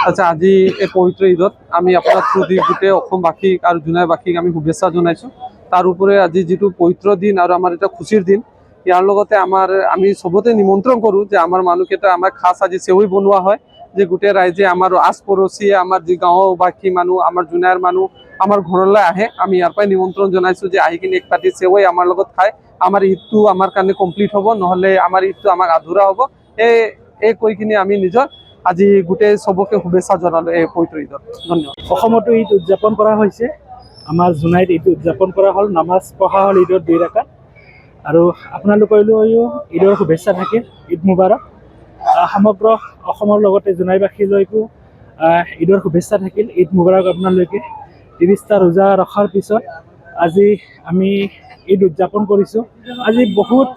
আচ্ছা, আজি এই পবিত্ৰ ঈদত আমি আপোনাৰ থ্ৰু দি গোটেই অসমবাসীক আৰু জোনাইবাসীক আমি শুভেচ্ছা জনাইছোঁ। তাৰ উপৰি আজি যিটো পবিত্ৰ দিন আৰু আমাৰ এটা খুচিৰ দিন, ইয়াৰ লগতে আমি চবতে নিমন্ত্ৰণ কৰোঁ যে আমাৰ মানুহকেইটা আমাৰ খাস আজি চেৱৈ বনোৱা হয়, যে গোটেই ৰাইজে আমাৰ আছ পৰচীয়ে আমাৰ যি গাঁওবাসী মানুহ, আমাৰ জোনাইৰ মানুহ আমাৰ ঘৰলৈ আহে। আমি ইয়াৰ পৰাই নিমন্ত্ৰণ জনাইছোঁ যে আহি কিনে এক পাতি চেৱৈ আমাৰ লগত খাই আমাৰ ঈদটো আমাৰ কাৰণে কমপ্লিট হ'ব, নহ'লে আমাৰ ঈদটো আমাক আধৰুৱা হ'ব। এই কৈ কিনে আমি নিজৰ আজি গোটেই চবকে শুভেচ্ছা জনালোঁ এই পবিত্ৰ ঈদত। ধন্যবাদ। অসমতো ঈদ উদযাপন কৰা হৈছে। আমাৰ জোনাইত ঈদ উদযাপন কৰা হ'ল, নামাজ পঢ়া হ'ল ঈদৰ 2 ৰাকাত। আৰু আপোনালোকলৈও ঈদৰ শুভেচ্ছা থাকিল, ঈদ মুবাৰক। সমগ্ৰ অসমৰ লগতে জোনাইবাসীলৈকো ঈদৰ শুভেচ্ছা থাকিল, ঈদ মুবাৰক আপোনালোকে। 30টা ৰোজা ৰখাৰ পিছত আজি আমি ঈদ উদযাপন কৰিছোঁ। আজি বহুত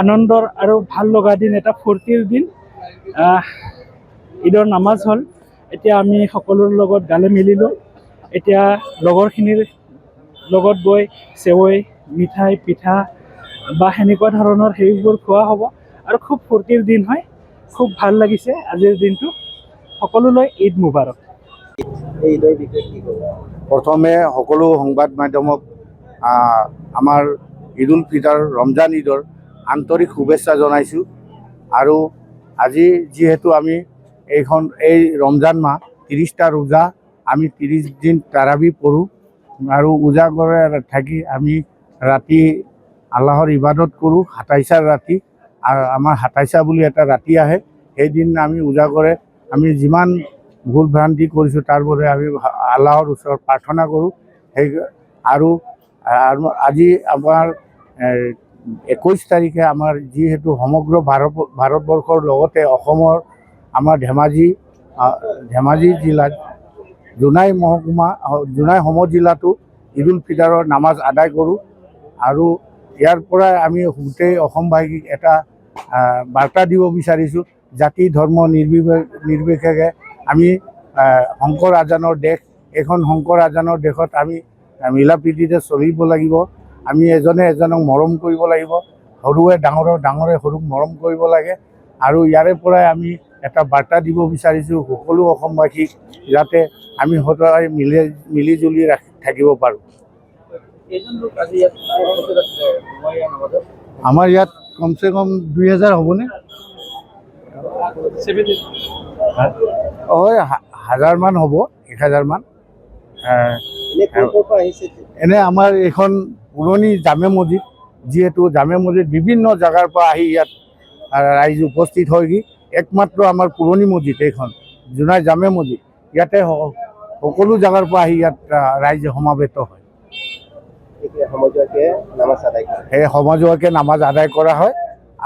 আনন্দৰ আৰু ভাল লগা দিন, এটা ফূৰ্তিৰ দিন। ঈদৰ নামাজ হ'ল, এতিয়া আমি সকলোৰ লগত গালে মিলিলোঁ। এতিয়া লগৰখিনিৰ লগত গৈ চেৱৈ, মিঠাই, পিঠা বা সেনেকুৱা ধৰণৰ সেইবোৰ খোৱা হ'ব আৰু খুব ফূৰ্তিৰ দিন হয়। খুব ভাল লাগিছে আজিৰ দিনটো। সকলোলৈ ঈদ মুবাৰক। প্ৰথমে সকলো সংবাদ মাধ্যমক আমাৰ ঈদ উল ফিতৰ ৰমজান ঈদৰ আন্তৰিক শুভেচ্ছা জনাইছোঁ। আৰু আজি যিহেতু আমি এই ৰমজান মাহ 30টা ৰোজা, আমি 30 দিন তাৰাবি পঢ়োঁ আৰু উজাগৰে থাকি আমি ৰাতি আল্লাহৰ ইবাদত কৰোঁ। 27 ৰাতি, আৰু আমাৰ 27 বুলি এটা ৰাতি আহে, সেইদিন আমি উজাগৰে আমি যিমান ভুল ভ্ৰান্তি কৰিছোঁ তাৰ বাবে আমি আল্লাহৰ ওচৰত প্ৰাৰ্থনা কৰোঁ। আৰু আজি আমাৰ 21 তাৰিখে আমাৰ যিহেতু সমগ্ৰ ভাৰতবৰ্ষৰ লগতে অসমৰ আমাৰ ধেমাজি জিলাত জোনাই সমজিলাতো ঈদ উল ফিতৰৰ নামাজ আদায় কৰোঁ। আৰু ইয়াৰ পৰাই আমি গোটেই অসমবাসীক এটা বাৰ্তা দিব বিচাৰিছোঁ, জাতি ধৰ্ম নিৰ্বিশেষে আমি শংকৰ আজানৰ দেশ, এইখন শংকৰ আজানৰ দেশত আমি মিলা প্ৰীতিৰে চলিব লাগিব। আমি এজনে এজনক মৰম কৰিব লাগিব, সৰুৱে ডাঙৰে সৰুক মৰম কৰিব লাগে। আৰু ইয়াৰে পৰাই আমি এটা বাৰ্তা দিব বিচাৰিছোঁ সকলো অসমবাসীক, যাতে আমি সদায় মিলি জুলি থাকিব পাৰোঁ। আমাৰ ইয়াত কমচে কম 2000 হ'বনে? 1000 মান হ'ব, 1000 মান। এনে আমাৰ এইখন পুৰণি জামে মছজিদ, যিহেতু জামে মছজিদ বিভিন্ন জেগাৰ পৰা আহি ইয়াত ৰাইজ উপস্থিত হয়হি। একমাত্ৰ আমাৰ পুৰণি মছজিদ এইখন জোনাই জামে মছজিদ, ইয়াতে সকলো জেগাৰ পৰা আহি ইয়াত ৰাইজ সমাবেত হয়। সেই সমজুৱাকে নামাজ আদায় কৰা হয়।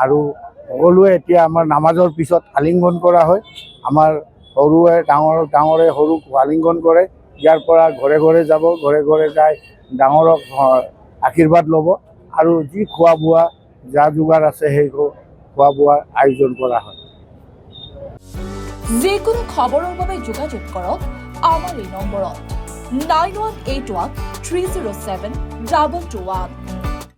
আৰু সকলোৱে এতিয়া আমাৰ নামাজৰ পিছত আলিংগন কৰা হয়। আমাৰ সৰুৱে ডাঙৰে সৰুক আলিংগন কৰে। ইয়াৰ পৰা ঘৰে ঘৰে যাব, ঘৰে ঘৰে যাই ডাঙৰক আশীৰ্বাদ ল'ব। আৰু যি খোৱা বোৱা যা যোগাৰ আছে সেই খোৱা বোৱাৰ আয়োজন কৰা হয়। যিকোনো খবৰৰ বাবে যোগাযোগ কৰক আমাৰ এই নম্বৰত 9181 307 221।